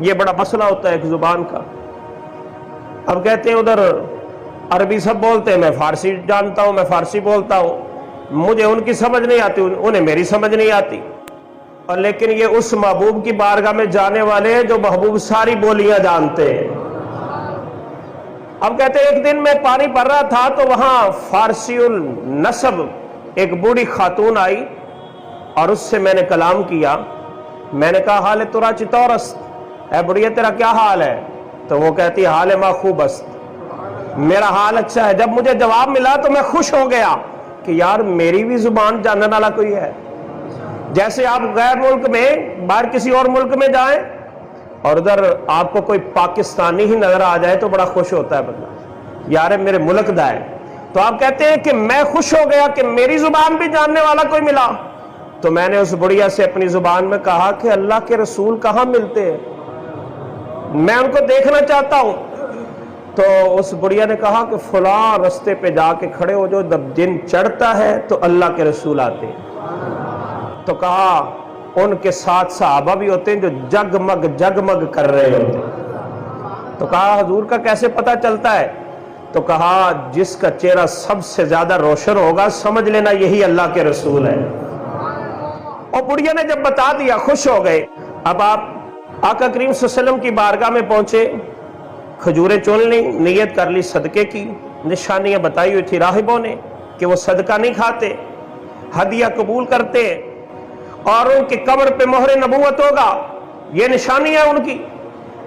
یہ بڑا مسئلہ ہوتا ہے ایک زبان کا. اب کہتے ہیں ادھر عربی سب بولتے ہیں، میں فارسی جانتا ہوں، میں فارسی بولتا ہوں، مجھے ان کی سمجھ نہیں آتی، انہیں میری سمجھ نہیں آتی. اور لیکن یہ اس محبوب کی بارگاہ میں جانے والے ہیں جو محبوب ساری بولیاں جانتے ہیں. اب کہتے ہیں ایک دن میں پانی بھر رہا تھا تو وہاں فارسی النسب ایک بوڑھی خاتون آئی اور اس سے میں نے کلام کیا. میں نے کہا حال ترا چطورست، اے بڑھیا تیرا کیا حال ہے؟ تو وہ کہتی حال ما خوب است، میرا حال اچھا ہے. جب مجھے جواب ملا تو میں خوش ہو گیا کہ یار میری بھی زبان جاننے والا کوئی ہے. جیسے آپ غیر ملک میں باہر کسی اور ملک میں جائیں اور ادھر آپ کو کوئی پاکستانی ہی نظر آ جائے تو بڑا خوش ہوتا ہے بندہ، یار میرے ملک دا ہے. تو آپ کہتے ہیں کہ میں خوش ہو گیا کہ میری زبان بھی جاننے والا کوئی ملا. تو میں نے اس بڑھیا سے اپنی زبان میں کہا کہ اللہ کے رسول کہاں ملتے ہیں، میں ان کو دیکھنا چاہتا ہوں. تو اس بڑھیا نے کہا کہ فلاں رستے پہ جا کے کھڑے ہو جو، جب دن چڑھتا ہے تو اللہ کے رسول آتے ہیں. تو کہا ان کے ساتھ صحابہ بھی ہوتے ہیں جو جگمگ کر رہے ہوتے ہیں. تو کہا حضور کا کیسے پتہ چلتا ہے؟ تو کہا جس کا چہرہ سب سے زیادہ روشن ہوگا سمجھ لینا یہی اللہ کے رسول ہے. اور بڑھیا نے جب بتا دیا خوش ہو گئے. اب آپ آقا کریم صلی اللہ علیہ وسلم کی بارگاہ میں پہنچے، کھجوریں چن لی، نیت کر لی صدقے کی، نشانیاں بتائی ہوئی تھی راہبوں نے کہ وہ صدقہ نہیں کھاتے، ہدیہ قبول کرتے اور ان کی قبر پہ مہر نبوت ہوگا، یہ نشانی ہے ان کی.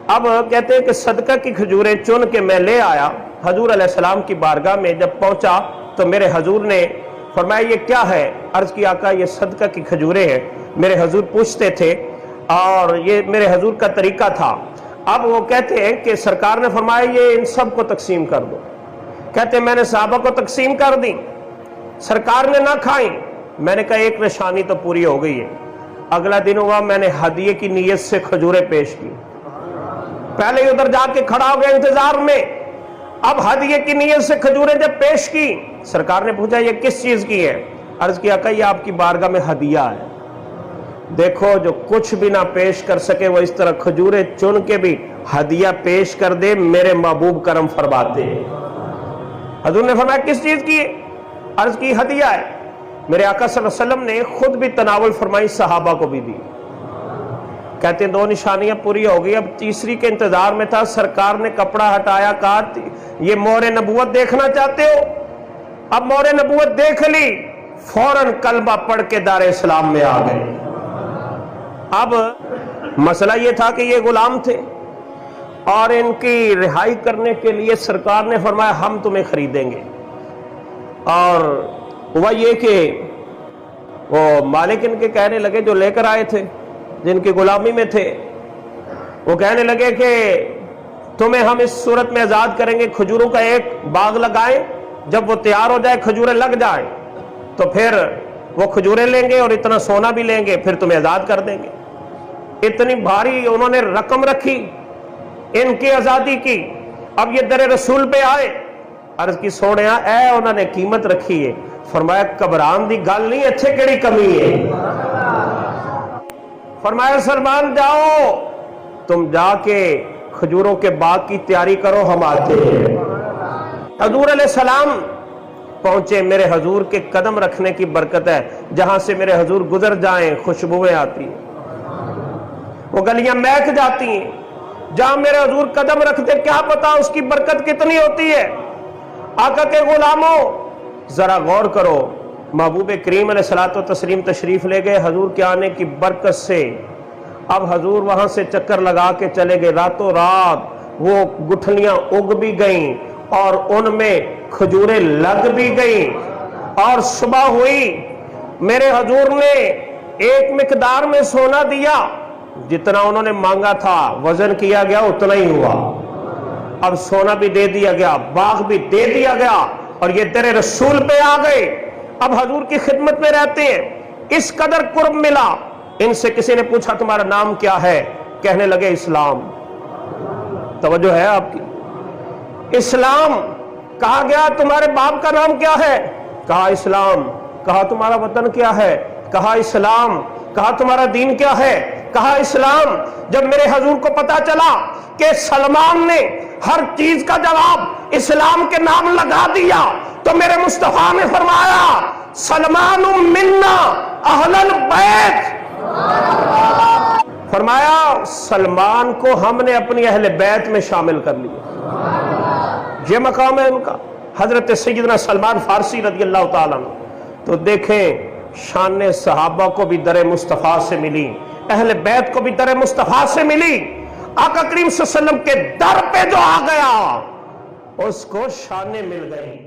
اب کہتے ہیں کہ صدقہ کی کھجوریں چن کے میں لے آیا حضور علیہ السلام کی بارگاہ میں. جب پہنچا تو میرے حضور نے فرمایا یہ کیا ہے؟ عرض کی آقا یہ صدقہ کی کھجوریں ہیں. میرے حضور پوچھتے تھے اور یہ میرے حضور کا طریقہ تھا. اب وہ کہتے ہیں کہ سرکار نے فرمایا یہ ان سب کو تقسیم کر دو. کہتے ہیں میں نے صحابہ کو تقسیم کر دی، سرکار نے نہ کھائیں. میں نے کہا ایک نشانی تو پوری ہو گئی ہے. اگلا دن ہوا میں نے ہدیے کی نیت سے کھجوریں پیش کی. پہلے ہی ادھر جا کے کھڑا ہو گیا انتظار میں. اب ہدیے کی نیت سے کھجوریں جب پیش کی، سرکار نے پوچھا یہ کس چیز کی ہے؟ عرض کیا کہ یہ آپ کی بارگاہ میں ہدیہ ہے. دیکھو جو کچھ بھی نہ پیش کر سکے وہ اس طرح کھجوریں چن کے بھی ہدیہ پیش کر دے، میرے محبوب کرم فرماتے ہیں. حضور نے فرمایا کس چیز کی ہے؟ عرض کی ہدیہ ہے. میرے آقا صلی اللہ علیہ وسلم نے خود بھی تناول فرمائی، صحابہ کو بھی دی. کہتے ہیں دو نشانیاں پوری ہو گئی. اب تیسری کے انتظار میں تھا. سرکار نے کپڑا ہٹایا، کہا یہ مہر نبوت دیکھنا چاہتے ہو؟ اب مہر نبوت دیکھ لی، فوراً کلمہ پڑھ کے دار اسلام میں آ گئے. اب مسئلہ یہ تھا کہ یہ غلام تھے اور ان کی رہائی کرنے کے لیے سرکار نے فرمایا ہم تمہیں خریدیں گے. اور ہوا یہ کہ وہ مالک ان کے کہنے لگے جو لے کر آئے تھے، جن کی غلامی میں تھے، وہ کہنے لگے کہ تمہیں ہم اس صورت میں آزاد کریں گے، کھجوروں کا ایک باغ لگائیں، جب وہ تیار ہو جائے کھجوریں لگ جائیں تو پھر وہ کھجوریں لیں گے اور اتنا سونا بھی لیں گے، پھر تمہیں آزاد کر دیں گے. اتنی بھاری انہوں نے رقم رکھی ان کی آزادی کی. اب یہ در رسول پہ آئے. عرض کی سونیا اے انہوں نے قیمت رکھی ہے. فرمایا گھبران دی گل نہیں، اچھے کیڑی کمی ہے. فرمایا سلمان جاؤ تم جا کے کھجوروں کے باغ کی تیاری کرو، ہم آتے ہیں. حضور علیہ السلام پہنچے. میرے حضور کے قدم رکھنے کی برکت ہے، جہاں سے میرے حضور گزر جائیں خوشبوئیں آتی ہیں، وہ گلیاں مہک جاتی ہیں. جہاں میرے حضور قدم رکھتے کیا پتا اس کی برکت کتنی ہوتی ہے. آقا کے غلاموں ذرا غور کرو. محبوب کریم علیہ الصلوۃ والتسلیم تشریف لے گئے. حضور کے آنے کی برکت سے اب حضور وہاں سے چکر لگا کے چلے گئے. راتوں رات وہ گٹھلیاں اگ بھی گئیں اور ان میں کھجوریں لگ بھی گئیں. اور صبح ہوئی، میرے حضور نے ایک مقدار میں سونا دیا، جتنا انہوں نے مانگا تھا وزن کیا گیا اتنا ہی ہوا. اب سونا بھی دے دیا گیا، باغ بھی دے دیا گیا اور یہ در رسول پہ آ گئے. اب حضور کی خدمت میں رہتے ہیں. اس قدر قرب ملا. ان سے کسی نے پوچھا تمہارا نام کیا ہے؟ کہنے لگے اسلام. توجہ ہے آپ کی؟ اسلام. کہا گیا تمہارے باپ کا نام کیا ہے؟ کہا اسلام. کہا تمہارا وطن کیا ہے؟ کہا اسلام. کہا تمہارا دین کیا ہے؟ کہا اسلام. جب میرے حضور کو پتا چلا کہ سلمان نے ہر چیز کا جواب اسلام کے نام لگا دیا، تو میرے مصطفیٰ نے فرمایا سلمان منا اہل البیت، فرمایا سلمان کو ہم نے اپنی اہل بیت میں شامل کر لیا۔ یہ مقام ہے ان کا، حضرت سیدنا سلمان فارسی رضی اللہ تعالیٰ عنہ۔ تو دیکھیں شان صحابہ کو بھی در مصطفیٰ سے ملی، اہل بیت کو بھی در مصطفیٰ سے ملی۔ آقا کریم صلی اللہ علیہ وسلم کے در پہ جو آ گیا اس کو شانیں مل گئی۔